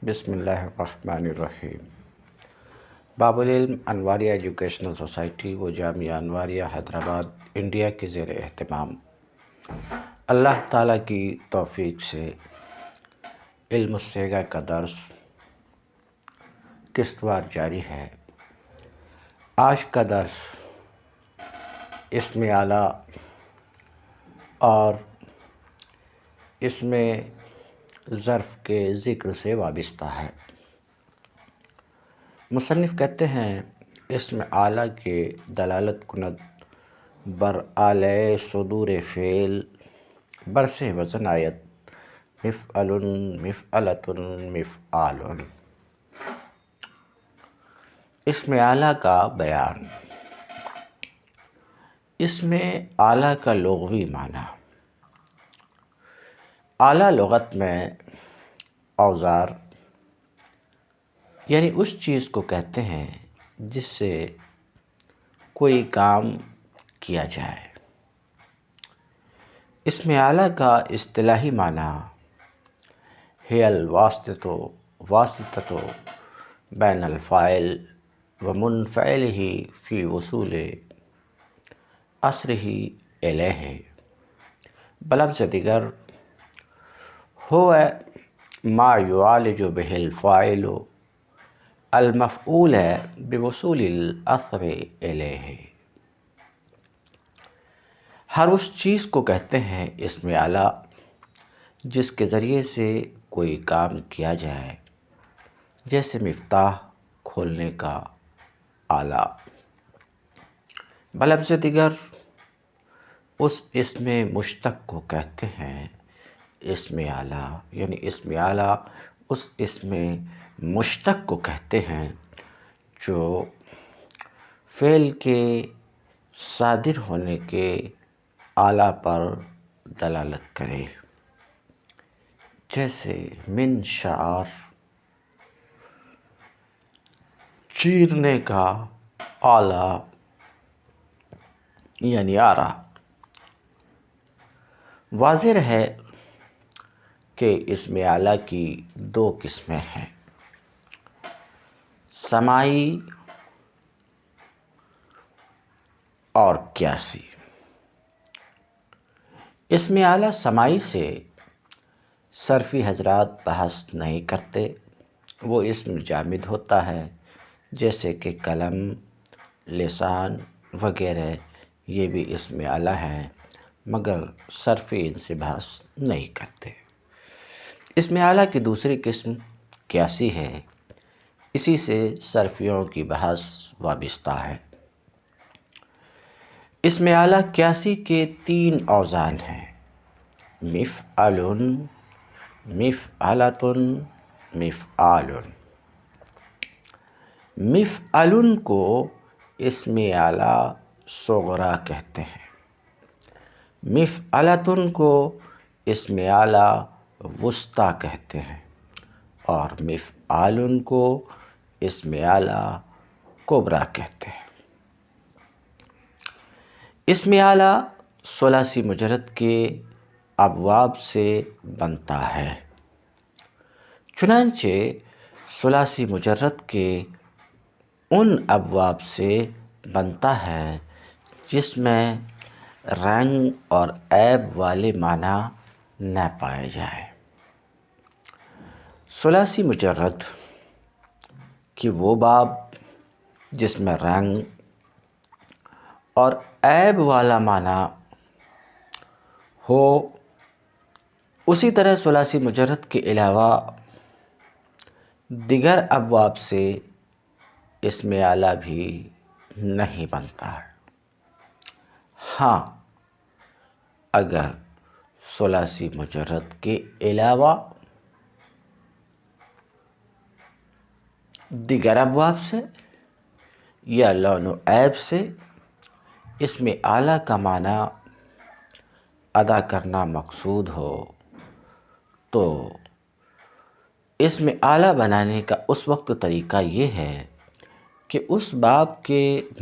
بسم اللہ الرحمن الرحیم۔ باب العلم انواریہ ایجوکیشنل سوسائٹی و جامعہ انواریہ حیدرآباد انڈیا کے زیر اہتمام اللہ تعالیٰ کی توفیق سے علم الصیغہ کا درس قسط وار جاری ہے۔ آج کا درس اسم اعلیٰ اور اسم ظرف کے ذکر سے وابستہ ہے۔ مصنف کہتے ہیں اسم اعلیٰ کے دلالت کند بر اعلی صدور فعل برس وزن آیت مفعل مفعلۃ مفعال۔ اسم اعلیٰ کا بیان۔ اسم اعلیٰ کا لغوی معنی۔ اعلیٰ لغت میں اوزار یعنی اس چیز کو کہتے ہیں جس سے کوئی کام کیا جائے۔ اسم اعلیٰ کا اصطلاحی معنی ہے الواسطۃ بین الفاعل و منفعلہ فی وصول اثرہ الیہ، بلفظ دیگر هو ما يعالج به الفاعل المفعول بوصول الاثر الیہ۔ ہر اس چیز کو کہتے ہیں اسم اعلیٰ جس کے ذریعے سے کوئی کام کیا جائے، جیسے مفتاح کھولنے کا آلہ۔ بلفظ دیگر اس اسم مشتق کو کہتے ہیں اسم اعلیٰ، یعنی اسم اعلیٰ اس اسم مشتق کو کہتے ہیں جو فعل کے صادر ہونے کے آلہ پر دلالت کرے، جیسے من شعر چیرنے کا آلہ یعنی آرا۔ واضح ہے کہ اسم اعلیٰ کی دو قسمیں ہیں، سماعی اور قیاسی۔ اسم اعلیٰ سماعی سے صرفی حضرات بحث نہیں کرتے، وہ اسم جامد ہوتا ہے، جیسے کہ قلم، لسان وغیرہ، یہ بھی اسم اعلیٰ ہیں، مگر صرفی ان سے بحث نہیں کرتے۔ اسم اعلیٰ کی دوسری قسم قیاسی ہے، اسی سے صرفیوں کی بحث وابستہ ہے۔ اسم اعلیٰ قیاسی کے تین اوزان ہیں، مفعل، مفعلۃ، مفعال۔ مفعل کو اسم اعلیٰ صغریٰ کہتے ہیں، مفعلۃ کو اسم اعلیٰ وسطیٰ کہتے ہیں، اور مفعال کو اسم اعلیٰ کبریٰ کہتے ہیں۔ اسم اعلیٰ ثلاثی مجرد کے ابواب سے بنتا ہے، چنانچہ ثلاثی مجرد کے ان ابواب سے بنتا ہے جس میں رنگ اور عیب والے معنی نہ پائے جائیں۔ ثلاثی مجرد کی وہ باب جس میں رنگ اور عیب والا معنی ہو، اسی طرح ثلاثی مجرد کے علاوہ دیگر ابواب سے اسم اعلیٰ بھی نہیں بنتا ہے۔ ہاں، اگر ثلاثی مجرد کے علاوہ دیگر ابواب سے یا لون و عیب سے اسم اعلیٰ کا معنی ادا کرنا مقصود ہو تو اسم اعلیٰ بنانے کا اس وقت طریقہ یہ ہے کہ اس باب کے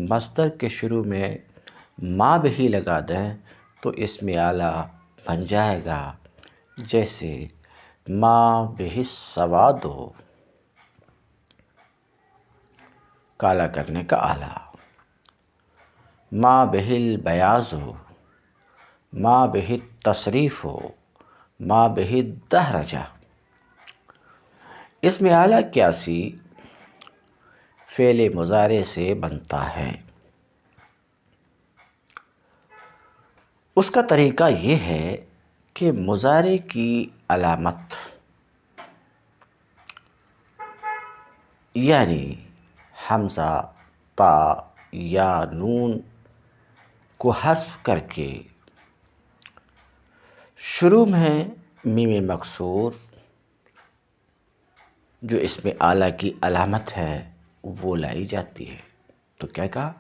مصدر کے شروع میں ما بھی لگا دیں تو اسم اعلیٰ بن جائے گا، جیسے ما بہ السواد، کالا کرنے کا آلہ. ما بہل بیاض ہو، ما بہت تصریف ہو، ما بہت دہرجہ. اسم اعلیٰ کیاسی فعل مضارع سے بنتا ہے. اس کا طریقہ یہ ہے کہ مضارع کی علامت یعنی حمزہ، تا یا نون کو حذف کر کے شروع میں میم مکسور جو اسم اعلیٰ کی علامت ہے وہ لائی جاتی ہے. تو کیا کہا؟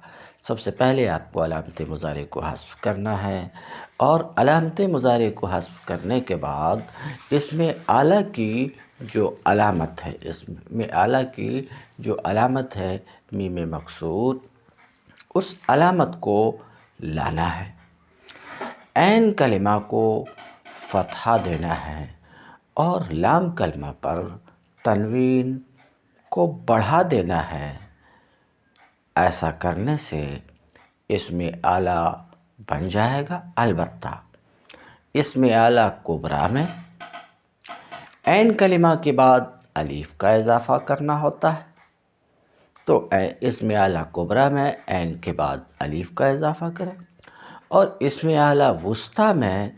سب سے پہلے آپ کو علامت مضارع کو حذف کرنا ہے، اور علامت مضارع کو حذف کرنے کے بعد اسم اعلیٰ کی جو علامت ہے، اسم اعلیٰ کی جو علامت ہے میم مکسور، اس علامت کو لانا ہے. عین کلمہ کو فتحہ دینا ہے اور لام کلمہ پر تنوین کو بڑھا دینا ہے. ایسا کرنے سے اسم اعلیٰ بن جائے گا. البتہ اسم اعلیٰ کبریٰ میں عین کلمہ کے بعد الف کا اضافہ کرنا ہوتا ہے. تو اسم اعلیٰ کبریٰ میں عین کے بعد الف کا اضافہ کریں، اور اسم اعلیٰ وسطیٰ میں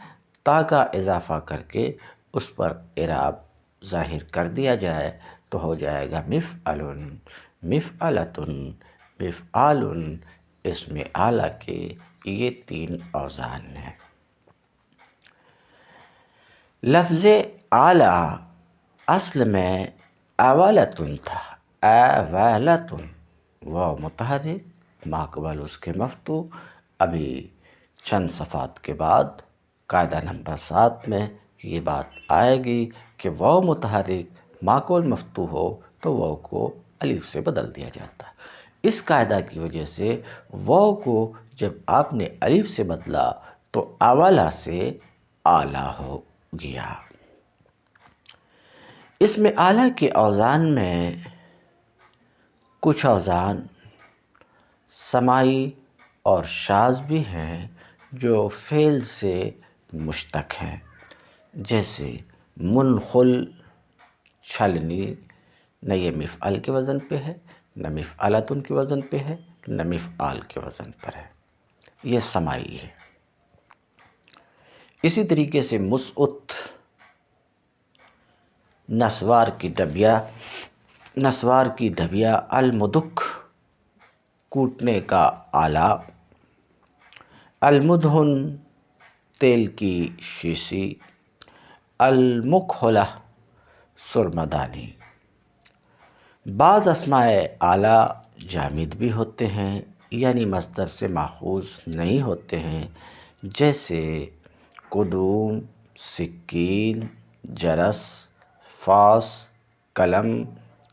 تا کا اضافہ کر کے اس پر اعراب ظاہر کر دیا جائے تو ہو جائے گا مفعل، مفعلۃ، مفعال. اسم اعلیٰ کے یہ 3 اوزان ہیں. لفظ اعلیٰ اصل میں اولۃ تھا، اولۃ، واو متحرک ماقبل اس کے مفتوح. ابھی چند صفحات کے بعد قاعدہ نمبر 7 میں یہ بات آئے گی کہ واو متحرک ماقبل مفتوح ہو تو واو کو الف سے بدل دیا جاتا ہے. اس قاعدہ کی وجہ سے واو کو جب آپ نے الف سے بدلا تو اولا سے اعلیٰ ہو گیا. اسم اعلیٰ کے اوزان میں کچھ اوزان سماعی اور شاذ بھی ہیں جو فعل سے مشتق ہیں، جیسے منخل، چھلنی. نہ یہ مفعل کے وزن پہ ہے، نہ مفعلۃ کے وزن پہ ہے، نہ مفعال کے وزن پر ہے. یہ سماعی ہے. اسی طریقے سے مسعت، نسوار کی ڈبیا، المدک کوٹنے کا آلہ، المدہن تیل کی شیشی، المکحلہ سرمدانی. بعض اسماء اعلیٰ جامد بھی ہوتے ہیں یعنی مصدر سے ماخوذ نہیں ہوتے ہیں، جیسے قدوم، سکین، جرس، فاس، قلم،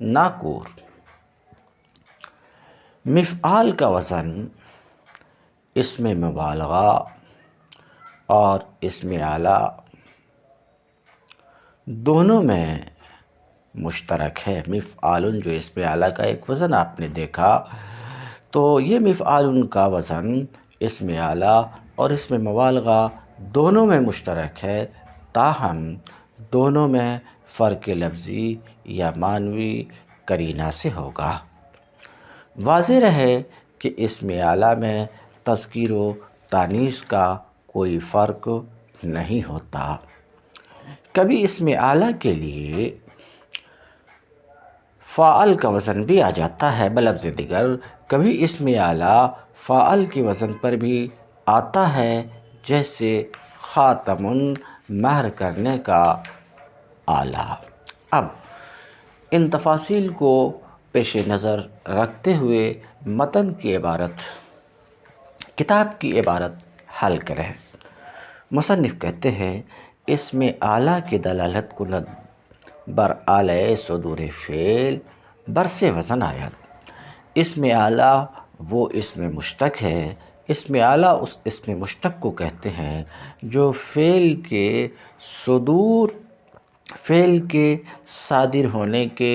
ناکور. مفعال کا وزن اسم مبالغہ اور اسم اعلیٰ دونوں میں مشترک ہے. مفعال جو اسم اعلیٰ کا ایک وزن آپ نے دیکھا، تو یہ مفعال کا وزن اسم اعلیٰ اور اسم مبالغہ دونوں میں مشترک ہے، تاہم دونوں میں فرق لفظی یا معنوی قرینہ سے ہوگا. واضح رہے کہ اسم اعلیٰ میں تذکیر و تانیث کا کوئی فرق نہیں ہوتا. کبھی اسم اعلیٰ کے لیے فاعل کا وزن بھی آ جاتا ہے بلفظ دیگر. کبھی اسم اعلیٰ فاعل کے وزن پر بھی آتا ہے، جیسے خاتم، مہر کرنے کا آلہ. اب ان تفاصیل کو پیش نظر رکھتے ہوئے متن کی عبارت، کتاب کی عبارت حل کریں. مصنف کہتے ہیں اسم اعلیٰ کی دلالت کند بر اعلیٰ صدور فعل برس وزن آید. اسم اعلیٰ وہ اسم مشتق ہے. اسم اعلیٰ اس اسم مشتق کو کہتے ہیں جو فعل کے صدور، فعل کے صادر ہونے کے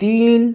3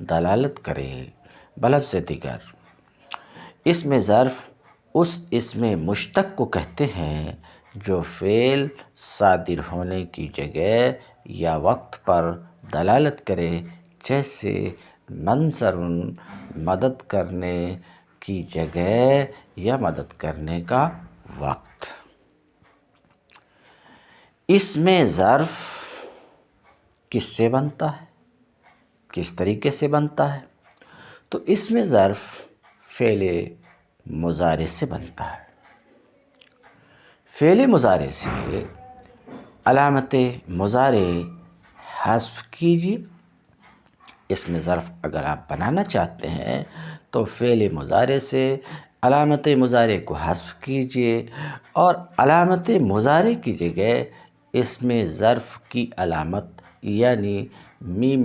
دلالت کرے، بلفظ دیگر اسم ظرف اس اسم مشتق کو کہتے ہیں جو فعل صادر ہونے کی جگہ یا وقت پر دلالت کرے، جیسے منصر مدد کرنے کی جگہ یا مدد کرنے کا وقت۔ اسم ظرف کس سے بنتا ہے، کس طریقے سے بنتا ہے؟ تو اسم ظرف فعل مضارع سے بنتا ہے۔ فعل مضارع سے علامت مضارع حذف کیجیے۔ اسم ظرف اگر آپ بنانا چاہتے ہیں تو فعل مضارع سے علامت مضارع کو حذف کیجیے اور علامت مضارع کی جگہ اسم ظرف کی علامت یعنی میم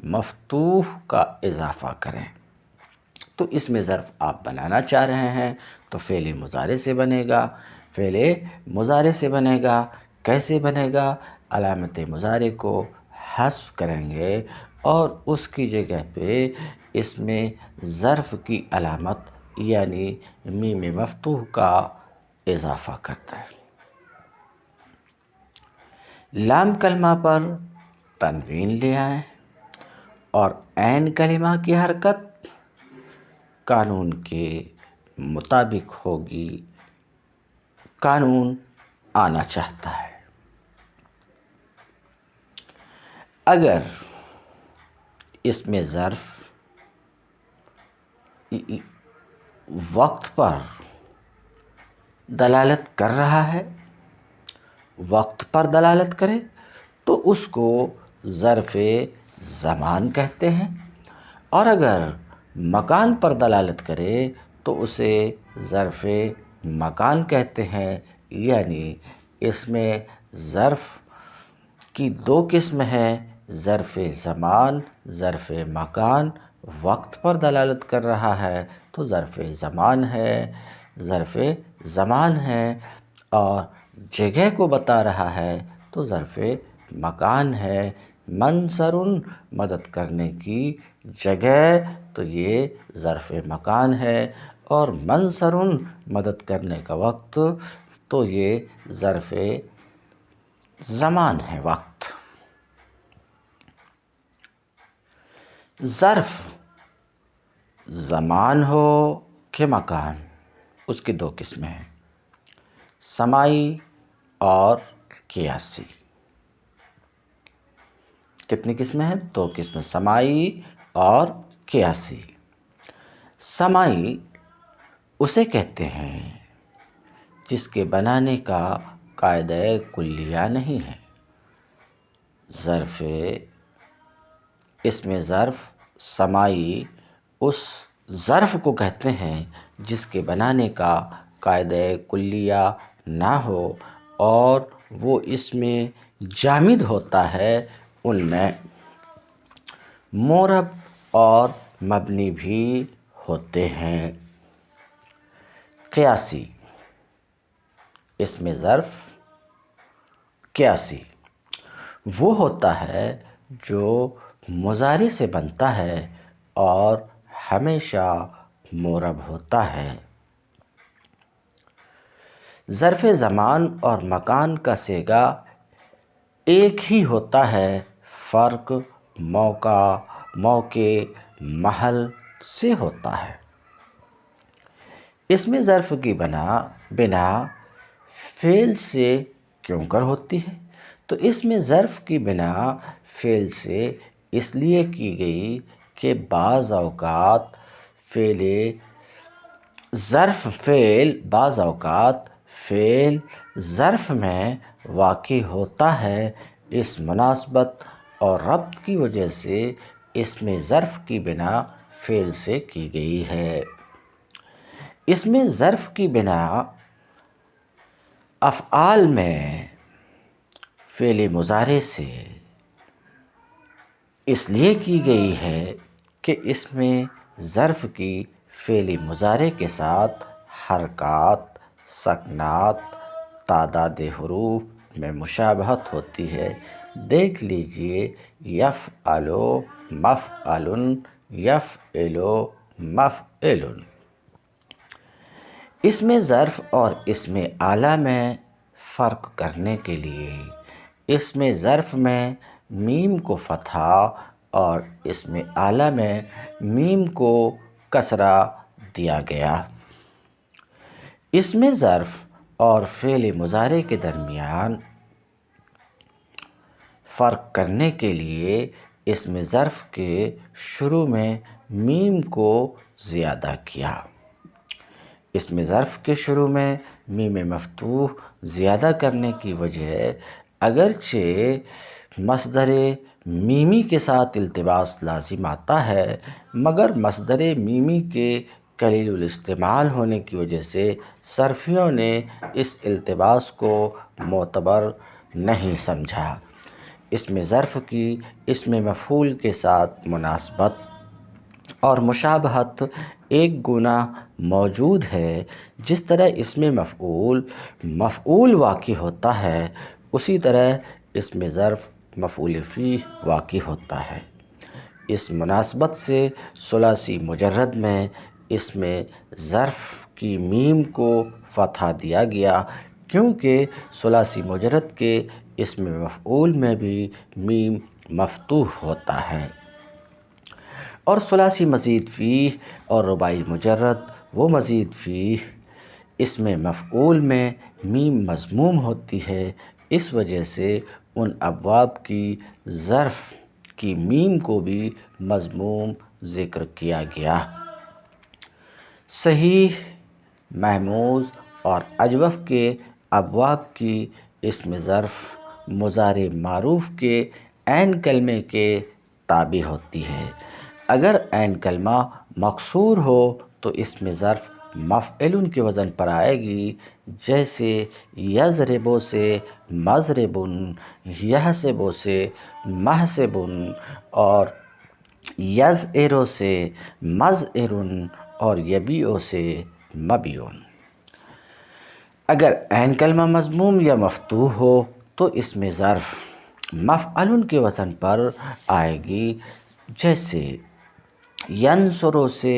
مفتوح کا اضافہ کریں۔ تو اسم ظرف آپ بنانا چاہ رہے ہیں تو فعل مضارع سے بنے گا، فعل مضارع سے بنے گا۔ کیسے بنے گا؟ علامت مضارع کو حذف کریں گے اور اس کی جگہ پہ اسم ظرف کی علامت یعنی میم مفتوح کا اضافہ کرتا ہے۔ لام کلمہ پر تنوین لے آئیں اور عین کلمہ کی حرکت قانون کے مطابق ہوگی۔ قانون آنا چاہتا ہے اگر اسم ظرف وقت پر دلالت کر رہا ہے، وقت پر دلالت کرے تو اس کو ظرف زمان کہتے ہیں، اور اگر مکان پر دلالت کرے تو اسے ظرف مکان کہتے ہیں۔ یعنی اس میں ظرف کی دو قسم ہیں، ظرف زمان، ظرف مکان۔ وقت پر دلالت کر رہا ہے تو ظرف زمان ہے، ظرف زمان ہے، اور جگہ کو بتا رہا ہے تو ظرف مکان ہے۔ منصر مدد کرنے کی جگہ تو یہ ظرف مکان ہے، اور منصر مدد کرنے کا وقت تو یہ ظرف زمان ہے، وقت۔ ظرف زمان ہو کہ مکان، اس کی دو قسمیں ہیں، سماعی اور قیاسی۔ کتنی قسمیں ہیں؟ دو قسمیں، سماعی اور قیاسی۔ سماعی اسے کہتے ہیں جس کے بنانے کا قاعدہ کلیہ نہیں ہے۔ اسم ظرف سماعی اس ظرف کو کہتے ہیں جس کے بنانے کا قاعدہ کلیہ نہ ہو اور وہ اس میں جامد ہوتا ہے۔ ان میں معرب اور مبنی بھی ہوتے ہیں۔ قیاسی اسم ظرف قیاسی وہ ہوتا ہے جو مضارع سے بنتا ہے اور ہمیشہ معرب ہوتا ہے۔ ظرف زمان اور مکان کا صیغہ ایک ہی ہوتا ہے، فرق موقع محل سے ہوتا ہے۔ اسم ظرف کی بنا فعل سے کیوں کر ہوتی ہے؟ تو اسم ظرف کی بنا فعل سے اس لیے کی گئی کہ بعض اوقات فعل ظرف میں واقع ہوتا ہے۔ اس مناسبت اور ربط کی وجہ سے اسم ظرف کی بنا فعل سے کی گئی ہے۔ اسم ظرف کی بنا افعال میں فعل مضارع سے اس لیے کی گئی ہے کہ اس میں ظرف کی فعل مضارع کے ساتھ حرکات، سکنات، تعداد حروف میں مشابہت ہوتی ہے۔ دیکھ لیجئے یفعلو مفعلن، یفعلو مفعلن۔ اسم ظرف اور اسم آلہ میں فرق کرنے کے لیے اسم ظرف میں میم کو فتحہ اور اسم آلہ میں میم کو کسرہ دیا گیا۔ اسم ظرف اور فعل مضارع کے درمیان فرق کرنے کے لیے اسم ظرف کے شروع میں میم کو زیادہ کیا۔ اسم ظرف کے شروع میں میم مفتوح زیادہ کرنے کی وجہ اگرچہ مصدر میمی کے ساتھ التباس لازم آتا ہے، مگر مصدر میمی کے قلیل الاستعمال ہونے کی وجہ سے صرفیوں نے اس التباس کو معتبر نہیں سمجھا۔ اسم ظرف کی اسم مفعول کے ساتھ مناسبت اور مشابہت ایک گنا موجود ہے۔ جس طرح اسم مفعول واقع ہوتا ہے، اسی طرح اسم ظرف مفعول فیہ واقع ہوتا ہے۔ اس مناسبت سے ثلاثی مجرد میں اسم ظرف کی میم کو فتحہ دیا گیا، کیونکہ ثلاثی مجرد کے اسم مفعول میں بھی میم مفتوح ہوتا ہے، اور ثلاثی مزید فیہ اور رباعی مجرد و مزید فیہ اسم مفعول میں میم مضموم ہوتی ہے۔ اس وجہ سے ان ابواب کی ظرف کی میم کو بھی مضموم ذکر کیا گیا۔ صحیح، محموز اور اجوف کے ابواب کی اسم ظرف مضارع معروف کے عین کلمے کے تابع ہوتی ہے۔ اگر عین کلمہ مکسور ہو تو اسم ظرف مفعل کے وزن پر آئے گی، جیسے یضرب سے مضرب، یحسب سے محسب اور یضعر سے مضعر اور یبیع سے مبیع۔ اگر عین کلمہ مضموم یا مفتوح ہو تو اسم ظرف مفعل کے وزن پر آئے گی، جیسے ینصر سے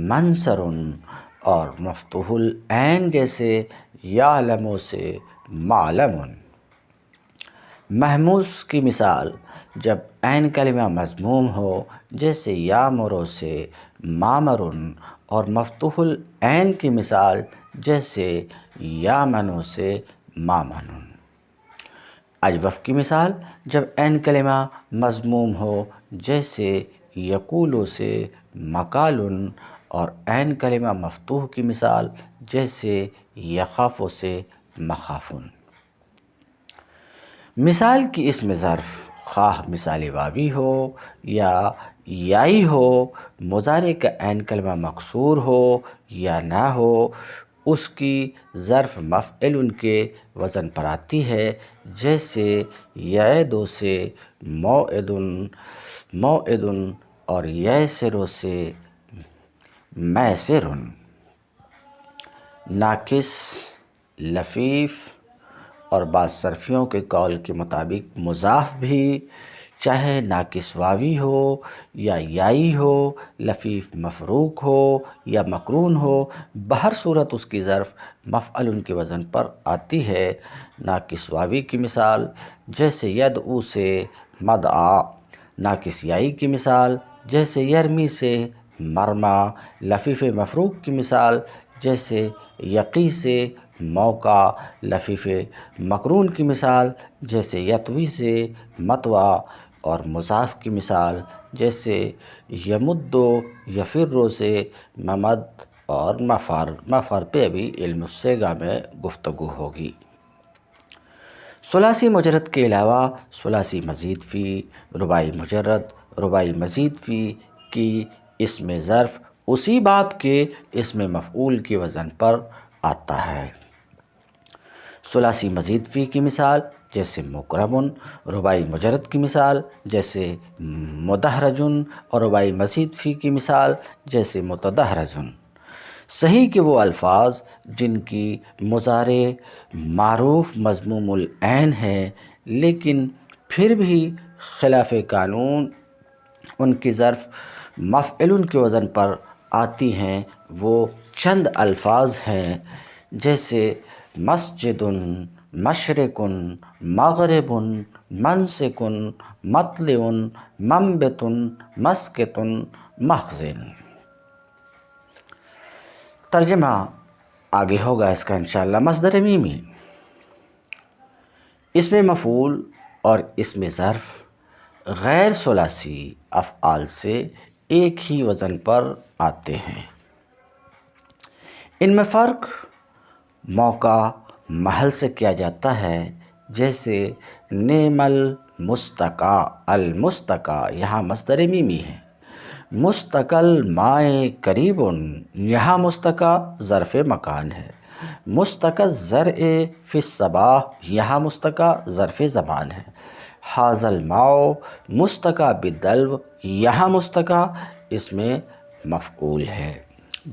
منصر اور مفتوح العین جیسے یعلم سے معلم۔ محموز کی مثال جب عین کلمہ مضموم ہو، جیسے یامر سے مامر، اور مفتوح العین کی مثال جیسے یامن سے مامن۔ اجوف کی مثال جب عین کلمہ مضموم ہو، جیسے یقول سے مقال، اور عین کلمہ مفتوح کی مثال جیسے یخاف سے مخاف۔ مثال کی اسم ظرف خواہ مثال واوی ہو یا یائی ہو، مضارع کا عین کلمہ مکسور ہو یا نہ ہو، اس کی ظرف مفعل کے وزن پر آتی ہے، جیسے یعد سے موعد اور یسر سے میسر۔ ناقص، لفیف اور بعض صرفیوں کے قول کے مطابق مضاف بھی چاہے ناقص واوی ہو یا یائی ہو، لفیف مفروق ہو یا مقرون ہو، بہر صورت اس کی ظرف مفعل کے وزن پر آتی ہے۔ ناقص واوی کی مثال جیسے یدعو سے مدعا، ناقص یائی کی مثال جیسے یرمی سے مرمى، لفیف مفروق کی مثال جیسے یقی سے موقع، لفیف مقرون کی مثال جیسے یطوی سے مطوع، اور مضاف کی مثال جیسے یمد یفر سے ممد اور مفر پہ ابھی علم الصیغہ میں گفتگو ہوگی۔ ثلاثی مجرد کے علاوہ ثلاثی مزید فی، رباعی مجرد، رباعی مزید فی کی اسم ظرف اسی باب کے اسم مفعول کے وزن پر آتا ہے۔ ثلاثی مزید فی کی مثال جیسے مکرم، رباعی مجرد کی مثال جیسے مدحرج، اور رباعی مزید فی کی مثال جیسے متدحرج۔ صحیح کہ وہ الفاظ جن کی مضارع معروف مضموم العین ہے لیکن پھر بھی خلاف قانون ان کی ظرف مفعول کے وزن پر آتی ہیں، وہ چند الفاظ ہیں جیسے مسجد، مشرق، مغرب، منسک، مطلع، منبت، مسکت، مخزن۔ ترجمہ آگے ہوگا اس کا انشاءاللہ۔ مصدر میمی اسم مفعول اور اسم ظرف غیر ثلاثی افعال سے ایک ہی وزن پر آتے ہیں۔ ان میں فرق موقع محل سے کیا جاتا ہے، جیسے نعم المستقی، المستقی یہاں مصدر میمی ہے، مستقل مائے قریب یہاں مستقی ظرف مکان ہے، مستقل زرع فی الصباح یہاں مستقی ظرف زمان ہے، ھذا الماء مستقی بالدلو یہاں مستقی اس میں مفعول ہے۔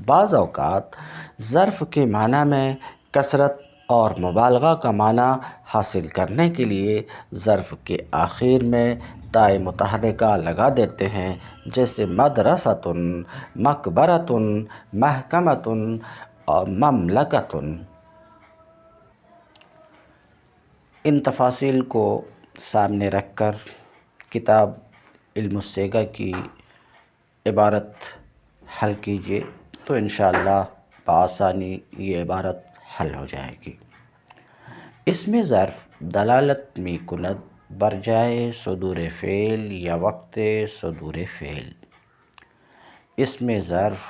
بعض اوقات ظرف کے معنی میں کثرت اور مبالغہ کا معنی حاصل کرنے کے لیے ظرف کے آخر میں تاء متحرکہ لگا دیتے ہیں، جیسے مدرسۃ، مقبرۃ، محکمۃ اور مملکۃ۔ ان تفاصیل کو سامنے رکھ کر کتاب علم الصیغہ کی عبارت حل کیجیے تو انشاءاللہ بآسانی یہ عبارت حل ہو جائے گی۔ اسم ظرف دلالت می کند بر جائے صدور فعل یا وقت صدور فعل۔ اسم ظرف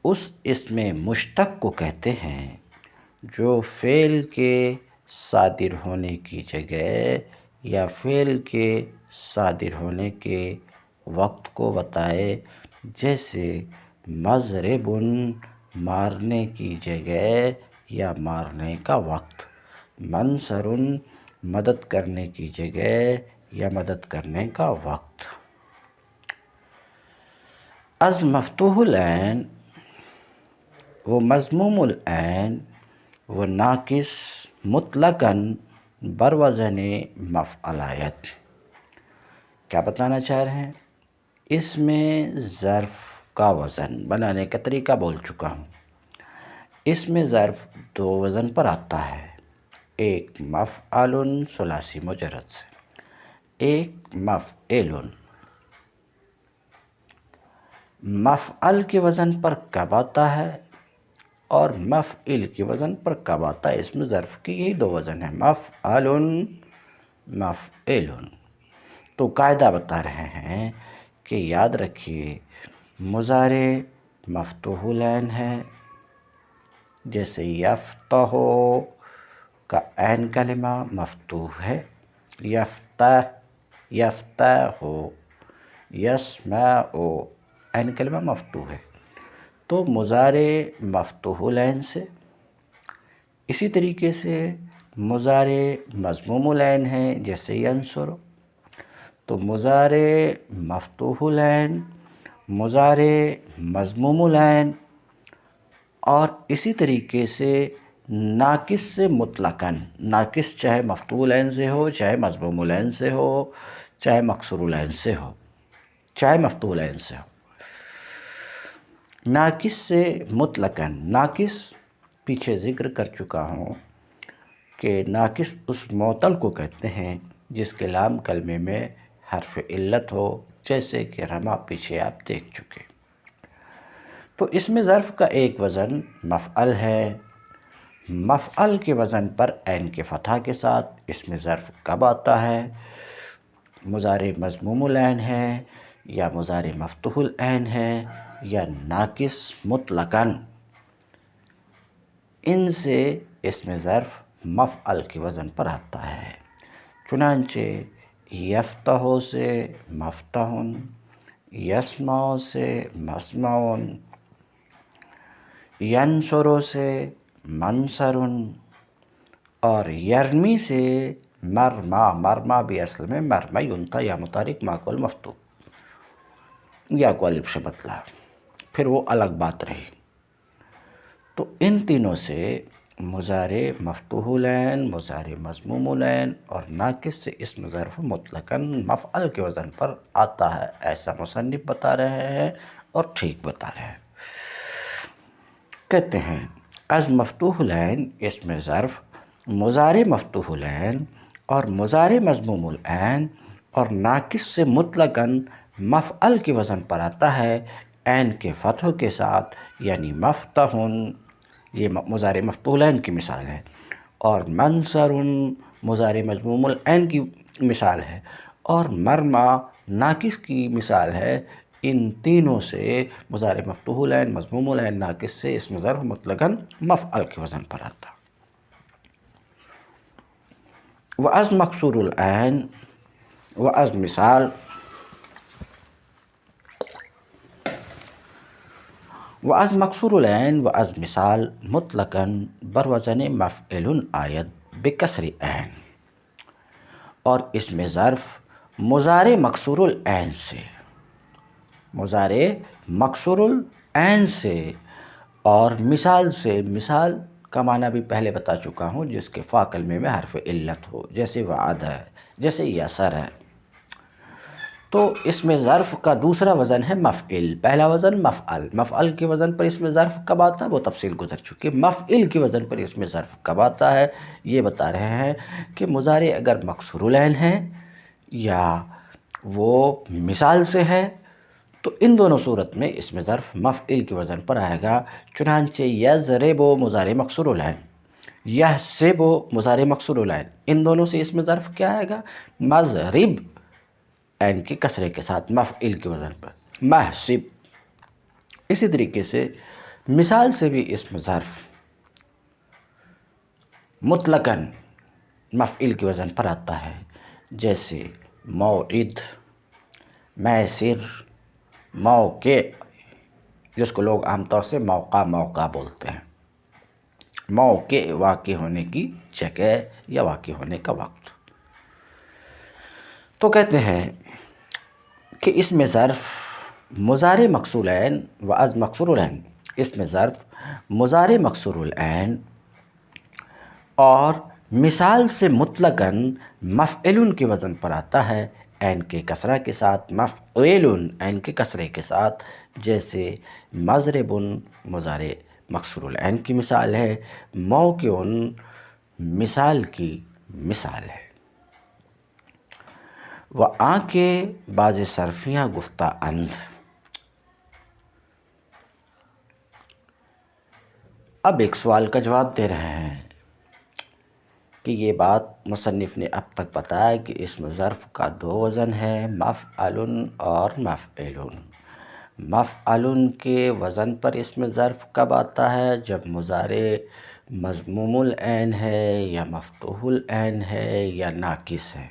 اس اسم مشتق کو کہتے ہیں جو فعل کے صادر ہونے کی جگہ یا فعل کے صادر ہونے کے وقت کو بتائے، جیسے مضرب مارنے کی جگہ یا مارنے کا وقت، منصر مدد کرنے کی جگہ یا مدد کرنے کا وقت۔ از مفتوح العین و مضموم العین و ناقص مطلقاً بر وزن مفعل آید۔ کیا بتانا چاہ رہے ہیں؟ اس میں ظرف کا وزن بنانے کا طریقہ بول چکا ہوں۔ اس میں ظرف دو وزن پر آتا ہے، ایک مفعل ثلاثی مجرد سے، ایک مفعل۔ مفعل کے وزن پر کب آتا ہے اور مفعل کے وزن پر کب آتا ہے؟ اس میں ظرف کی یہی دو وزن ہیں، مفعل، مفعل۔ تو قاعدہ بتا رہے ہیں کہ یاد رکھیے مضارع مفتوح العین ہے، جیسے یفتح کا عین کلمہ مفتوح ہے، یفتح، یفتح، یسمع عین کلمہ مفتوح ہے، تو مضارع مفتوح العین سے۔ اسی طریقے سے مضارع مضموم العین ہے، جیسے ینصر، تو مضارع مفتوح العین، مضارع مضموم العین، اور اسی طریقے سے ناقص سے مطلقاً، ناقص چاہے مفتوح العین سے ہو، چاہے مضموم العین سے ہو، چاہے مکسور العین سے ہو، چاہے مفتوح العین سے ہو۔ ناقص سے مطلقاً، ناقص پیچھے ذکر کر چکا ہوں کہ ناقص اس معطل کو کہتے ہیں جس کے لام کلمے میں حرف علت ہو، جیسے کہ رمى پیچھے آپ دیکھ چکے۔ تو اس میں ظرف کا ایک وزن مفعل ہے، مفعل کے وزن پر عین کے فتحہ کے ساتھ اس میں ظرف کب آتا ہے؟ مضارع مضموم العین ہے یا مضارع مفتوح العین ہے یا ناقص مطلقاً، ان سے اس میں ظرف مفعل کے وزن پر آتا ہے۔ چنانچہ یفتح سے مفتح، یسمع سے مسمع، ینصر سے منصر، اور یرمی سے مرمى، مرمى بھی اصل میں مرمى ينطى یا متحرک ما کو المفتوح یا کو الف سے بدلا، پھر وہ الگ بات رہی۔ تو ان تینوں سے مضارع مفتوح العین، مضارع مضموم العین اور ناقص سے اسم ظرف مطلقاً مفعل کے وزن پر آتا ہے، ایسا مصنف بتا رہے ہیں اور ٹھیک بتا رہے ہیں۔ کہتے ہیں از مفتوح العین اسم ظرف مضارع مفتوح العین اور مضارع مضموم العین اور ناقص سے مطلقاً مفعل کے وزن پر آتا ہے عین کے فتح کے ساتھ، یعنی مفتح، یہ مضارع مفتوح العین کی مثال ہے، اور منصر مضارع مضموم العین کی مثال ہے، اور مرمى ناقص کی مثال ہے۔ ان تینوں سے مضارع مفتوح العین، مضموم العین، ناقص سے اسم ظرف مطلقاً مفعل کے وزن پر آتا۔ وَأَز مکسور العین وَأَز مثال وَأَز مکسور العین وَأَز مثال مطلقاً بروزن مفعل آید بکسر عین، اور اسم ظرف مضارع مکسور العین سے، مضارع مکسور العین سے اور مثال سے، مثال کا معنی بھی پہلے بتا چکا ہوں، جس کے فا کلمے میں حرف علت ہو، جیسے وعد ہے، جیسے یسر ہے۔ تو اسم ظرف کا دوسرا وزن ہے مفعل، پہلا وزن مفعل، مفعل کے وزن پر اسم ظرف کب آتا ہے وہ تفصیل گزر چکی ہے۔ مفعل کے وزن پر اسم ظرف کب آتا ہے یہ بتا رہے ہیں کہ مضارع اگر مکسور العین ہے یا وہ مثال سے ہے تو ان دونوں صورت میں اسم ظرف مفعل کے وزن پر آئے گا۔ چنانچہ یضرب مضارع مکسور العین، یحسب مضارع مکسور العین، ان دونوں سے اسم ظرف کیا آئے گا؟ مضرب، عین کے کسرے کے ساتھ مفعل کے وزن پر، محسب۔ اسی طریقے سے مثال سے بھی اسم ظرف مطلقاً مفعل کے وزن پر آتا ہے، جیسے موعد، میسر، موقع، جس کو لوگ عام طور سے موقع بولتے ہیں، موقع واقع ہونے کی جگہ یا واقع ہونے کا وقت۔ تو کہتے ہیں کہ اسم ظرف مضارع مکسور العین وَأَز مکسور العین، اسم ظرف مضارع مکسور العین اور مثال سے مطلقاً مفعل کے وزن پر آتا ہے عین کے کسرہ کے ساتھ، مفعول عین کے کسرے کے ساتھ، جیسے مضرب مضارع مکسور العین کی مثال ہے، موقع مثال کی مثال ہے۔ وآنکہ بعض صرفیاں گفتہ اند۔ اب ایک سوال کا جواب دے رہے ہیں کہ یہ بات مصنف نے اب تک بتایا کہ اسم ظرف کا دو وزن ہے، مفعل اور مفعل۔ مفعل کے وزن پر اسم ظرف کب آتا ہے؟ جب مضارع مضموم العین ہے یا مفتوح العین ہے یا ناقص ہے۔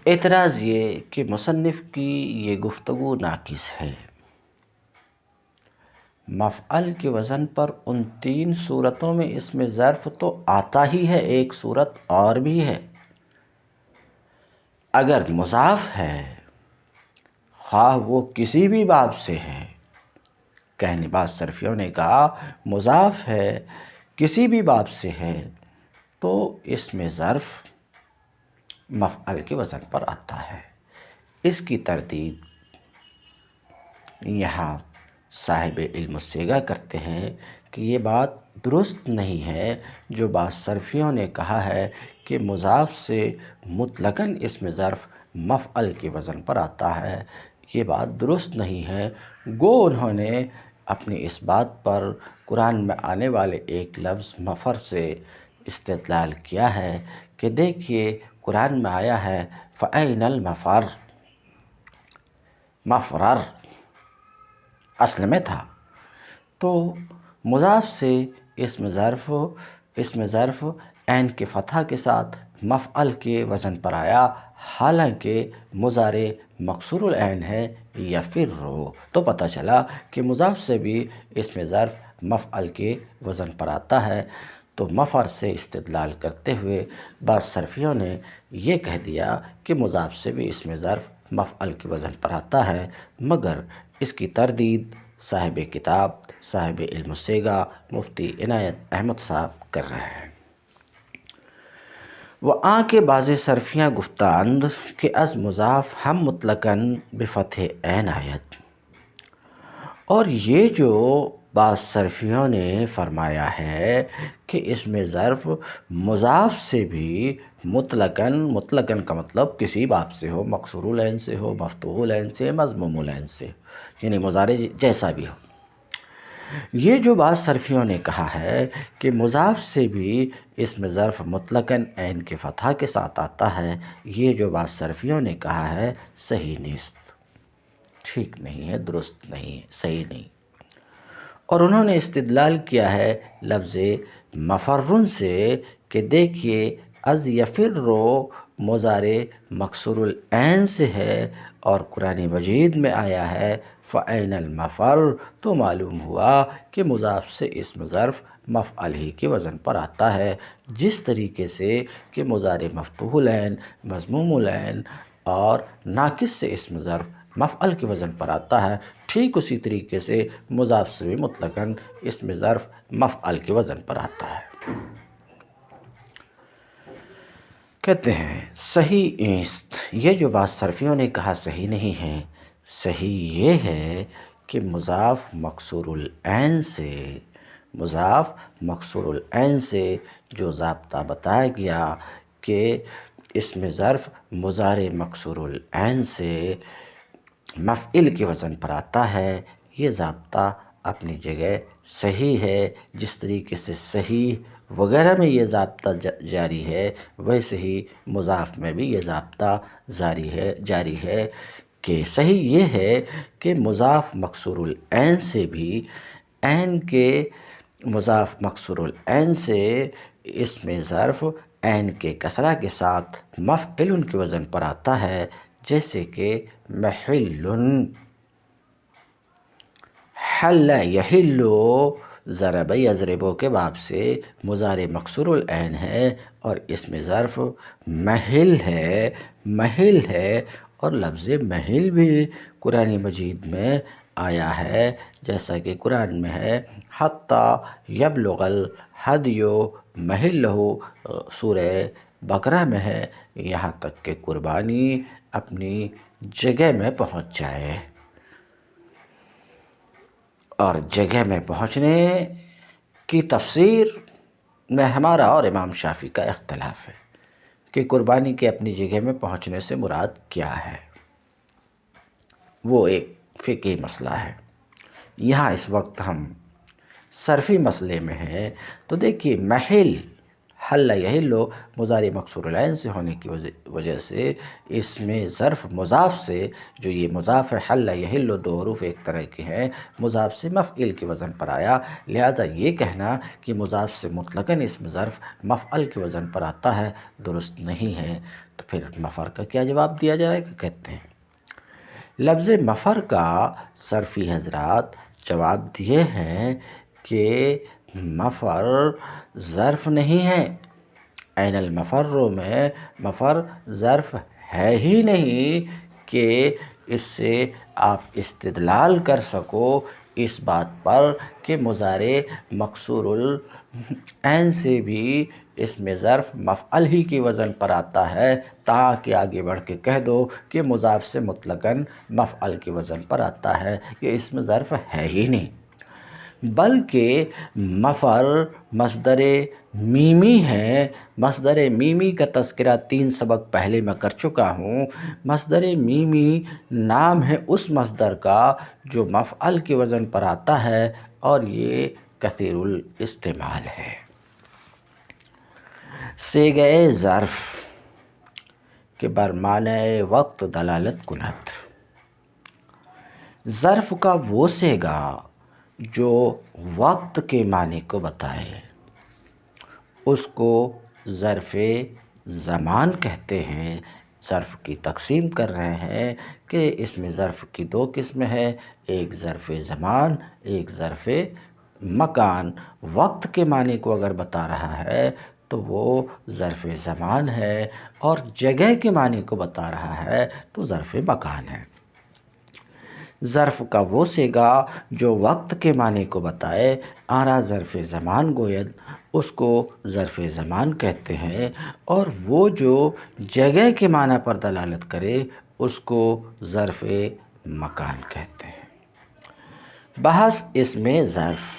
اعتراض یہ کہ مصنف کی یہ گفتگو ناقص ہے۔ مفعل کے وزن پر ان تین صورتوں میں اسم ظرف تو آتا ہی ہے، ایک صورت اور بھی ہے، اگر مضاف ہے، خواہ وہ کسی بھی باب سے ہے، کہنے بعض صرفیوں نے کہا مضاف ہے، کسی بھی باب سے ہے، تو اسم ظرف مفعل کے وزن پر آتا ہے۔ اس کی تردید یہاں صاحب علم الصیغہ کرتے ہیں کہ یہ بات درست نہیں ہے جو بعض صرفیوں نے کہا ہے کہ مضاف سے مطلقاً اسم ظرف مفعل کے وزن پر آتا ہے، یہ بات درست نہیں ہے۔ گو انہوں نے اپنی اس بات پر قرآن میں آنے والے ایک لفظ مفر سے استدلال کیا ہے کہ دیکھیے قرآن میں آیا ہے فَأَيْنَ الْمَفَرُّ، مفرر اصل میں تھا، تو مضاف سے اسم ظرف عین کے فتحہ کے ساتھ مفعل کے وزن پر آیا، حالانکہ مضارع مکسور العین ہے یفر، تو پتہ چلا کہ مضاف سے بھی اسم ظرف مفعل کے وزن پر آتا ہے۔ تو مفر سے استدلال کرتے ہوئے بعض صرفیوں نے یہ کہہ دیا کہ مضاف سے بھی اسم ظرف مفعل کے وزن پر آتا ہے، مگر اس کی تردید صاحب کتاب صاحب علم الصیغہ مفتی عنایت احمد صاحب کر رہے ہیں۔ وہ کے بعض صرفیاں گفتند کہ از مضاف ہم مطلقاً بفتح عین آیت، اور یہ جو بعض صرفیوں نے فرمایا ہے کہ اس میں ظرف مضاف سے بھی مطلقاً کا مطلب کسی باب سے ہو، مکسور العین سے ہو، مفتوح العین سے، مضموم العین سے، یعنی مضارع جیسا بھی ہو۔ یہ جو بعض صرفیوں نے کہا ہے کہ مضاف سے بھی اس میں ظرف مطلقاً عین کے فتحہ کے ساتھ آتا ہے، یہ جو بعض صرفیوں نے کہا ہے صحیح نیست، ٹھیک نہیں ہے، درست نہیں ہے، صحیح نہیں۔ اور انہوں نے استدلال کیا ہے لفظ مفرن سے کہ دیکھیے از یفر مضارع مکسور العین سے ہے اور قرآن مجید میں آیا ہے فَأَيْنَ الْمَفَرُّ، تو معلوم ہوا کہ مضاف سے اسم ظرف مفعل ہی کے وزن پر آتا ہے، جس طریقے سے کہ مضارع مفتوح العین، مضموم العین اور ناقص سے اسم ظرف مفعل کے وزن پر آتا ہے، ٹھیک اسی طریقے سے مضاف سے بھی مطلقاً اسم ظرف مفعل کے وزن پر آتا ہے۔ کہتے ہیں صحیح ایست، یہ جو بات صرفیوں نے کہا صحیح نہیں ہے، صحیح یہ ہے کہ مضاف مکسور العین سے جو ضابطہ بتایا گیا کہ اسم ظرف مضارع مکسور العین سے مفعل کے وزن پر آتا ہے، یہ ضابطہ اپنی جگہ صحیح ہے۔ جس طریقے سے صحیح وغیرہ میں یہ ضابطہ جاری ہے، ویسے ہی مضاف میں بھی یہ ضابطہ جاری ہے کہ صحیح یہ ہے کہ مضاف مکسور العین سے بھی مضاف مکسور العین سے اسم ظرف عین کے کسرہ کے ساتھ مفعل کے وزن پر آتا ہے، جیسے کہ محل، حل یحل، ضرب یضرب کے باب سے مضارع مکسور العین ہے اور اسم ظرف محل ہے اور لفظ محل بھی قرآن مجید میں آیا ہے، جیسا کہ قرآن میں ہے حتیٰ یبلغ الہدی محلہ، سورہ بقرہ میں ہے یہاں تک کہ قربانی اپنی جگہ میں پہنچ جائے۔ اور جگہ میں پہنچنے کی تفسیر میں ہمارا اور امام شافعی کا اختلاف ہے کہ قربانی کے اپنی جگہ میں پہنچنے سے مراد کیا ہے، وہ ایک فقہی مسئلہ ہے۔ یہاں اس وقت ہم صرفی مسئلے میں ہیں، تو دیکھیے محل، حل یحل مضارع مکسور العین سے ہونے کی وجہ سے اس میں ظرف مضاف سے، جو یہ مضاف ہے حل یحل، دو حروف ایک طرح کے ہیں، مضاف سے مفعل کے وزن پر آیا، لہذا یہ کہنا کہ مضاف سے مطلقاً اسم ظرف مفعل کے وزن پر آتا ہے درست نہیں ہے۔ تو پھر مفر کا کیا جواب دیا جائے گا؟ کہتے ہیں لفظ مفر کا صرفی حضرات جواب دیے ہیں کہ مفر ظرف نہیں ہے، عین المفر میں مفر ظرف ہے ہی نہیں کہ اس سے آپ استدلال کر سکو اس بات پر کہ مضارع مکسور العین سے بھی اسم ظرف مفعل ہی کی وزن پر آتا ہے، تاکہ آگے بڑھ کے کہہ دو کہ مضاف سے مطلقاً مفعل کے وزن پر آتا ہے، یہ اسم ظرف ہے ہی نہیں۔ بلکہ مفر مصدر میمی ہے، مصدر میمی کا تذکرہ 3 سبق پہلے میں کر چکا ہوں۔ مصدر میمی نام ہے اس مصدر کا جو مفعل کے وزن پر آتا ہے اور یہ کثیر الاستعمال ہے۔ صیغہ ظرف کے بر معنی وقت دلالت کند، ظرف کا وہ صیغہ جو وقت کے معنی کو بتائے اس کو ظرف زمان کہتے ہیں۔ ظرف کی تقسیم کر رہے ہیں کہ اس میں ظرف کی 2 قسمیں ہیں، ایک ظرف زمان، ایک ظرف مکان۔ وقت کے معنی کو اگر بتا رہا ہے تو وہ ظرف زمان ہے، اور جگہ کے معنی کو بتا رہا ہے تو ظرف مکان ہے۔ ظرف کا وہ صیغہ جو وقت کے معنی کو بتائے، آنرا ظرف زمان گوید، اس کو ظرف زمان کہتے ہیں، اور وہ جو جگہ کے معنی پر دلالت کرے اس کو ظرف مکان کہتے ہیں۔ بحث اس میں ظرف۔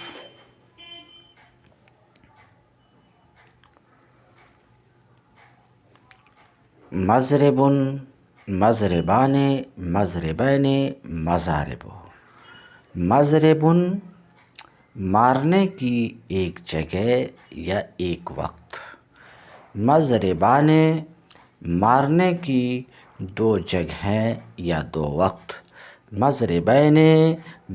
مضرب، مضربان، مضربین، مضارب۔ مضرب مارنے کی ایک جگہ یا ایک وقت۔ مضربان مارنے کی دو جگہیں یا دو وقت۔ مضربین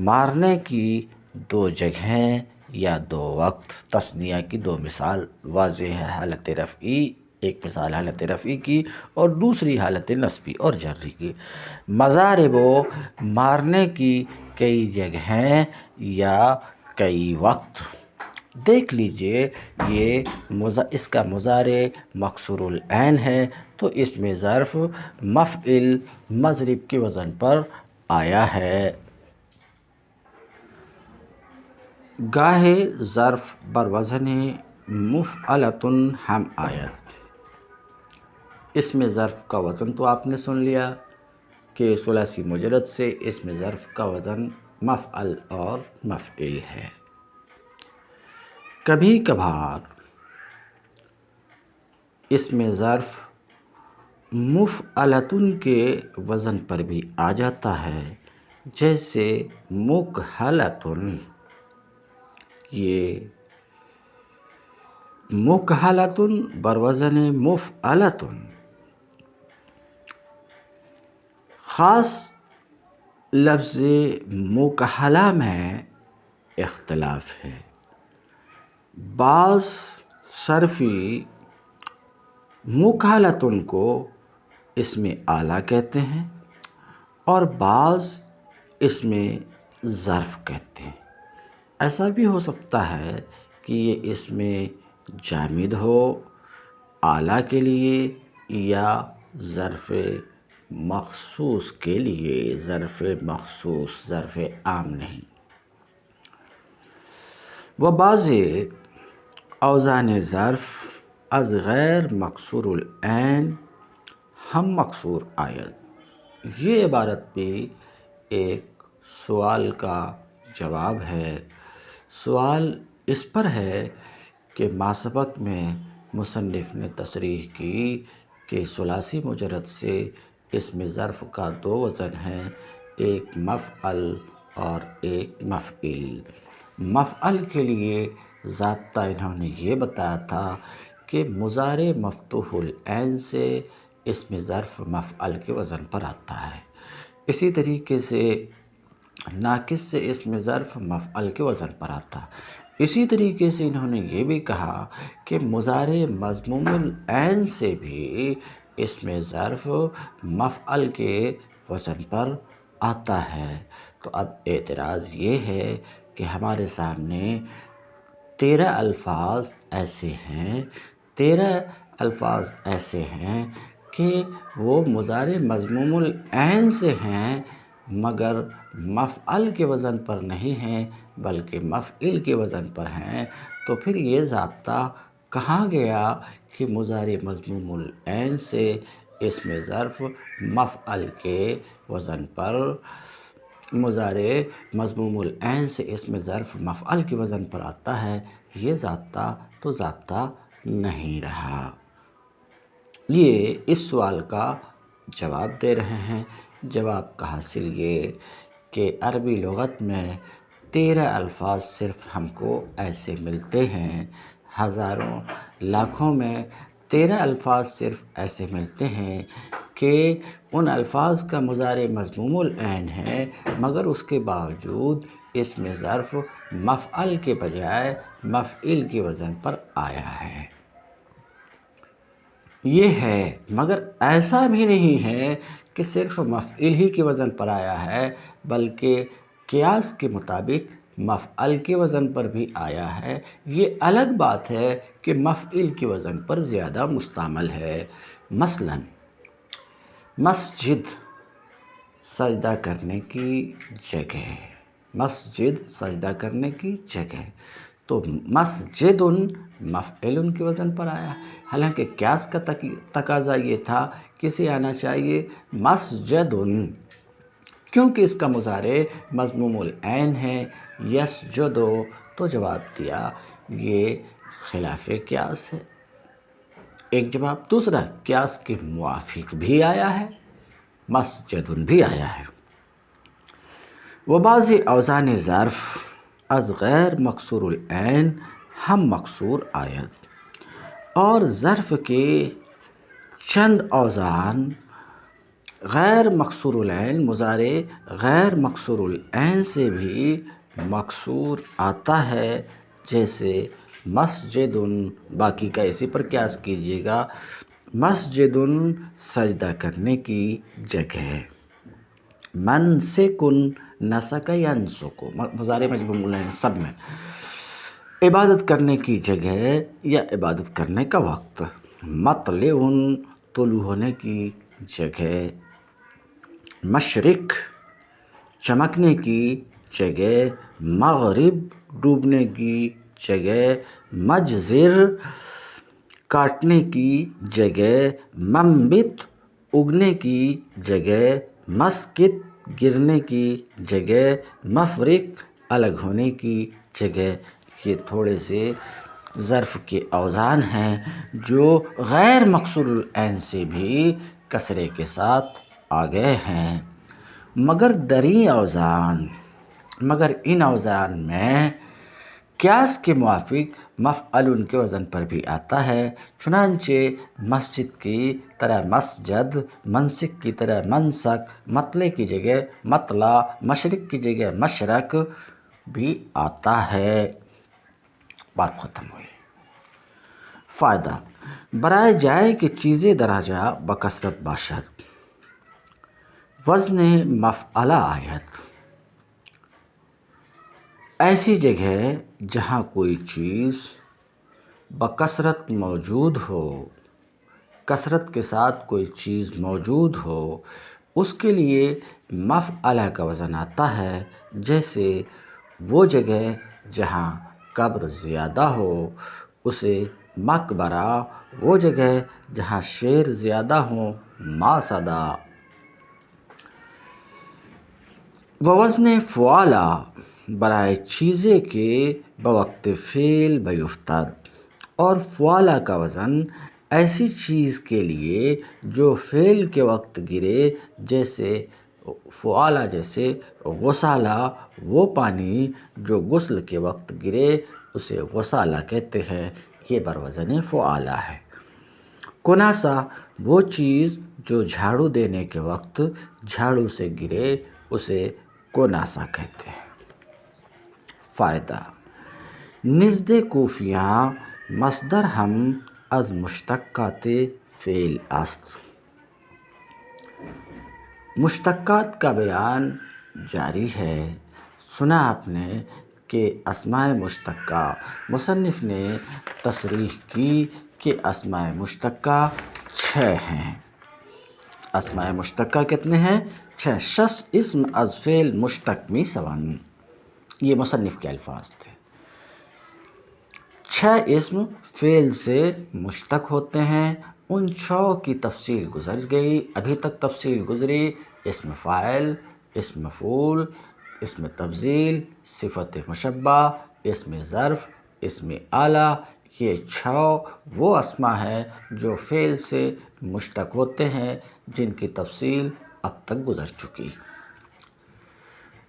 مارنے کی دو جگہیں یا دو وقت۔ تثنیہ کی دو مثال واضح ہے، حالت رفعی، ایک مثال حالت رفعی کی اور دوسری حالت نصبی اور جری کی۔ مضارب مارنے کی کئی جگہیں یا کئی وقت۔ دیکھ لیجئے یہ اس کا مضارع مکسور العین ہے تو اس میں ظرف مفعل مضرب کے وزن پر آیا ہے۔ گاہے ظرف بر وزن مفعلۃ ہم آید۔ اس میں ظرف کا وزن تو آپ نے سن لیا کہ ثلاثی مجرد سے اس میں ظرف کا وزن مفعل اور مفعل ہے۔ کبھی کبھار اس میں ظرف مفعلۃ کے وزن پر بھی آ جاتا ہے، جیسے مکحلۃ۔ یہ مکحلۃ بر وزن مفعلۃ۔ خاص لفظ مکحلہ میں اختلاف ہے۔ بعض صرفی مکحلۃ کو اسم اعلیٰ کہتے ہیں اور بعض اس میں ظرف کہتے ہیں۔ ایسا بھی ہو سکتا ہے کہ یہ اسم جامد ہو اعلیٰ کے لیے یا ظرف مخصوص کے لیے، ظرف مخصوص، ظرف عام نہیں۔ و بعض اوزان ظرف از غیر مکسور العین ہم مکسور آید۔ یہ عبارت بھی ایک سوال کا جواب ہے۔ سوال اس پر ہے کہ ما سبق میں مصنف نے تصریح کی کہ ثلاثی مجرد سے اسم ظرف کا دو وزن ہیں، ایک مفعل اور ایک مفعل۔ مفعل کے لیے ضابطہ انہوں نے یہ بتایا تھا کہ مضارع مفتوح العین سے اسم ظرف مفعل کے وزن پر آتا ہے، اسی طریقے سے ناقص سے اسم ظرف مفعل کے وزن پر آتا ہے۔ اسی طریقے سے انہوں نے یہ بھی کہا کہ مضارع مضموم العین سے بھی اسم ظرف مفعل کے وزن پر آتا ہے۔ تو اب اعتراض یہ ہے کہ ہمارے سامنے 13 الفاظ ایسے ہیں، 13 الفاظ ایسے ہیں کہ وہ مضارع مضموم العین سے ہیں مگر مفعل کے وزن پر نہیں ہیں بلکہ مفعل کے وزن پر ہیں۔ تو پھر یہ ضابطہ کہاں گیا کہ مضارع مضموم العین سے اسم ظرف مفعل کے وزن پر، مضارع مضموم العین سے اسم ظرف مفعل کے وزن پر آتا ہے، یہ ضابطہ تو ضابطہ نہیں رہا۔ یہ اس سوال کا جواب دے رہے ہیں۔ جواب کا حاصل یہ کہ عربی لغت میں 13 الفاظ صرف ہم کو ایسے ملتے ہیں، ہزاروں لاکھوں میں 13 الفاظ صرف ایسے ملتے ہیں کہ ان الفاظ کا مضارع مضموم العین ہے مگر اس کے باوجود اسم ظرف مفعل کے بجائے مفعل کے وزن پر آیا ہے۔ یہ ہے، مگر ایسا بھی نہیں ہے کہ صرف مفعل ہی کے وزن پر آیا ہے بلکہ قیاس کے مطابق مفعل کے وزن پر بھی آیا ہے، یہ الگ بات ہے کہ مفعول کے وزن پر زیادہ مستعمل ہے۔ مثلاً مسجد سجدہ کرنے کی جگہ، مسجد سجدہ کرنے کی جگہ، تو مسجد مفعول کے وزن پر آیا، حالانکہ قیاس کا تقاضا یہ تھا کسے آنا چاہیے، مسجد، کیونکہ اس کا مضارع مضموم العین ہے، یسجد، تو جواب دیا یہ خلاف قیاس ہے، ایک جواب۔ دوسرا، قیاس کے موافق بھی آیا ہے، مسجد بھی آیا ہے۔ وبعض اوزان ظرف از غیر مکسور العین ہم مکسور آید، اور ظرف کے چند اوزان غیر مکسور العین مضارع غیر مکسور العین سے بھی مکسور آتا ہے، جیسے مسجد، باقی کا اسی پر قیاس کیجیے گا، مسجد سجدہ کرنے کی جگہ، منسک نسک ینسک، مضارع مجزوم العین سب میں، عبادت کرنے کی جگہ یا عبادت کرنے کا وقت، مطلع طلوع ہونے کی جگہ، مشرق چمکنے کی جگہ، مغرب ڈوبنے کی جگہ، مجزر کاٹنے کی جگہ، منبت اگنے کی جگہ، مسقط گرنے کی جگہ، مفرق الگ ہونے کی جگہ۔ یہ تھوڑے سے ظرف کے اوزان ہیں جو غیر مکسور العین سے بھی کسرے کے ساتھ آ گئے ہیں، مگر ان اوزان میں قیاس کے موافق مفعول کے وزن پر بھی آتا ہے، چنانچہ مسجد کی طرح مسجد، منسک کی طرح منسک، مطلع کی جگہ مطلع، مشرق کی جگہ مشرق بھی آتا ہے۔ بات ختم ہوئی۔ فائدہ: برائے جائے کہ چیزیں درجہ بکثرت باشد، وزن مفعلہ آید، ایسی جگہ جہاں کوئی چیز بکثرت موجود ہو، کثرت کے ساتھ کوئی چیز موجود ہو، اس کے لیے مفعلہ کا وزن آتا ہے، جیسے وہ جگہ جہاں قبر زیادہ ہو اسے مقبرہ، وہ جگہ جہاں شیر زیادہ ہوں ماسدہ۔ ووزن فعلہ، برائے چیزیں کے بوقت فعل بیفتد، اور فعلہ کا وزن ایسی چیز کے لیے جو فعل کے وقت گرے، جیسے فعلہ، جیسے غسالہ، وہ پانی جو غسل کے وقت گرے اسے غسالہ کہتے ہیں، یہ بروزن فعلہ ہے۔ کناسہ، وہ چیز جو جھاڑو دینے کے وقت جھاڑو سے گرے اسے کناسہ کہتے ہیں۔ فائدہ: نزد کوفیاں مصدر ہم از مشتقات فعل است۔ مشتقات کا بیان جاری ہے۔ سنا آپ نے کہ اسماء مشتقہ، مصنف نے تصریح کی کہ اسماء مشتقہ 6 ہیں۔ اسماء مشتقہ کتنے ہیں؟ 6۔ شش اسم از فعل مشتق می سون، یہ مصنف کے الفاظ تھے۔ 6 اسم فعل سے مشتق ہوتے ہیں، ان 6 کی تفصیل گزر گئی، ابھی تک تفصیل گزری: اسم فاعل، اسم مفعول، اسم تفضیل، صفت مشبہ، اسم ظرف، اسم آلہ۔ یہ 6 وہ اسماء ہیں جو فعل سے مشتق ہوتے ہیں، جن کی تفصیل اب تک گزر چکی۔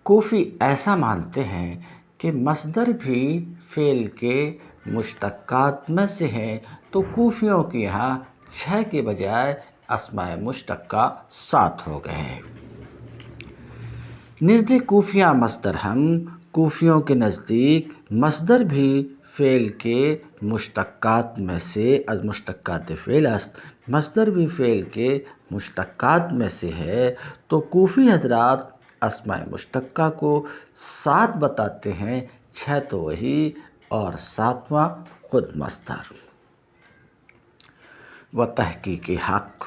کوفی ایسا مانتے ہیں کہ مصدر بھی فعل کے مشتقات میں سے ہیں، تو کوفیوں کے یہاں 6 کے بجائے اسماء مشتقہ 7 ہو گئے۔ نزد کوفیاں مصدر ہم، کوفیوں کے نزدیک مصدر بھی فعل کے مشتقات میں سے از مشتقات فعل است، مصدر بھی فعل کے مشتقات میں سے ہے، تو کوفی حضرات اسماء مشتقہ کو 7 بتاتے ہیں، 6 تو وہی اور 7واں خود مصدر۔ و تحقیق حق،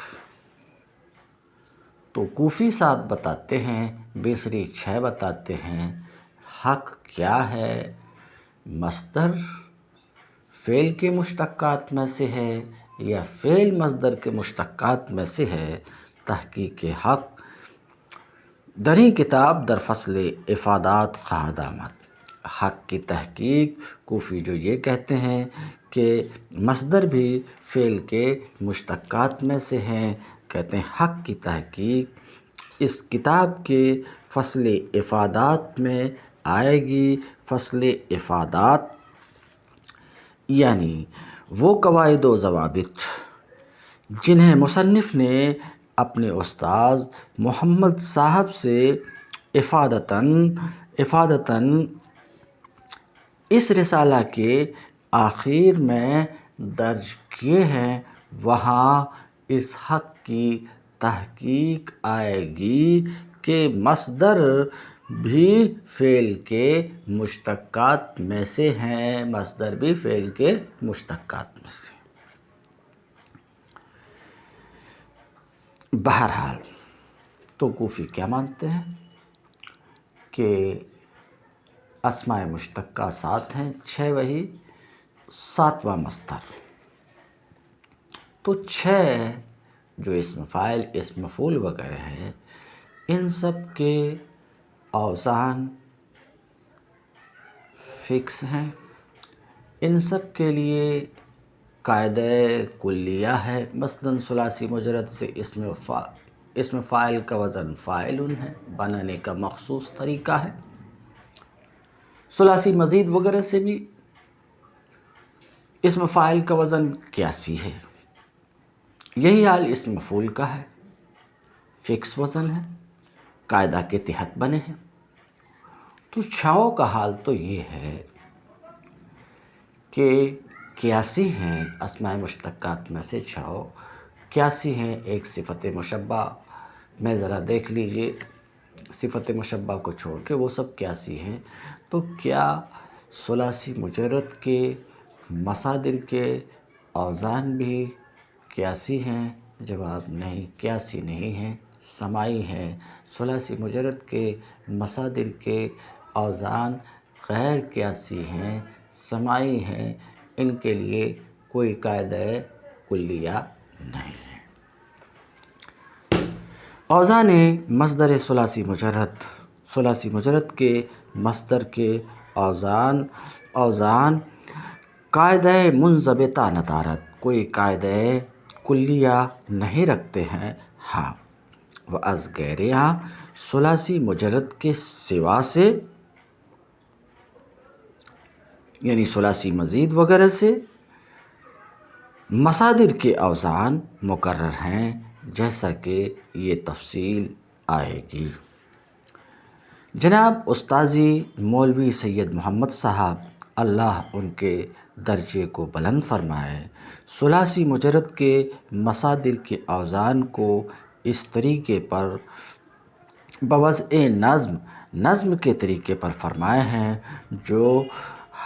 تو کوفی 7 بتاتے ہیں، بصری 6 بتاتے ہیں۔ حق کیا ہے؟ مصدر فعل کے مشتقات میں سے ہے یا فعل مصدر کے مشتقات میں سے ہے؟ تحقیق حق دری کتاب در فصل افادات خواہد آمد۔ حق کی تحقیق کوفی جو یہ کہتے ہیں کہ مصدر بھی فعل کے مشتقات میں سے ہیں، کہتے ہیں حق کی تحقیق اس کتاب کے فصل افادات میں آئے گی۔ فصل افادات یعنی وہ قواعد و ضوابط جنہیں مصنف نے اپنے استاذ محمد صاحب سے افادتاً اس رسالہ کے آخر میں درج کیے ہیں، وہاں اس حق کی تحقیق آئے گی کہ مصدر بھی فعل کے مشتقات میں سے ہیں، مصدر بھی فعل کے مشتقات میں سے۔ بہرحال تو کوفی کیا مانتے ہیں کہ اسماء مشتقہ 7 ہیں، 6 وہی، 7واں مصدر۔ تو 6 جو اسم فاعل، اسم مفعول وغیرہ ہے، ان سب کے اوزان فکس ہیں، ان سب کے لیے قاعدہ کلیہ ہے۔ مثلاً ثلاثی مجرد سے اسم فاعل کا وزن فاعلٌ ہے، بنانے کا مخصوص طریقہ ہے۔ ثلاثی مزید وغیرہ سے بھی اسم فاعل کا وزن قیاسی ہے۔ یہی حال اسم مفعول کا ہے، فکس وزن ہے، قاعدہ کے تحت بنے ہیں۔ تو 6 کا حال تو یہ ہے کہ قیاسی ہیں، اسماء مشتقات میں سے 6 قیاسی ہیں۔ ایک صفت مشبہ میں ذرا دیکھ لیجئے، صفت مشبہ کو چھوڑ کے وہ سب قیاسی ہیں۔ تو کیا ثلاثی مجرد کے مصادر کے اوزان بھی قیاسی ہیں؟ جواب نہیں، قیاسی نہیں ہیں، سماعی ہیں۔ ثلاثی مجرد کے مصادر کے اوزان غیر قیاسی ہیں، سماعی ہیں، ان کے لیے کوئی قاعدہ کلیہ نہیں ہے۔ اوزان مصدر ثلاثی مجرد کے مصدر کے اوزان قاعدہ منضبطہ ندارت، کوئی قاعدہ کلیہ نہیں رکھتے ہیں۔ ہاں وَأَز غیرہا، ثلاثی مجرد کے سوا سے، یعنی ثلاثی مزید وغیرہ سے مصادر کے اوزان مقرر ہیں، جیسا کہ یہ تفصیل آئے گی۔ جناب استاذی مولوی سید محمد صاحب، اللہ ان کے درجے کو بلند فرمائے، ثلاثی مجرد کے مصادر کے اوزان کو اس طریقے پر بوضع نظم کے طریقے پر فرمائے ہیں جو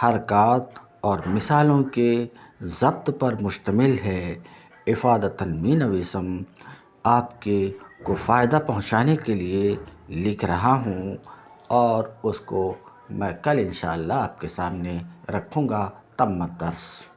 حرکات اور مثالوں کے ضبط پر مشتمل ہے۔ افادۃً می نویسم، آپ کو فائدہ پہنچانے کے لیے لکھ رہا ہوں، اور اس کو میں کل انشاءاللہ آپ کے سامنے رکھوں گا۔ تم الدرس۔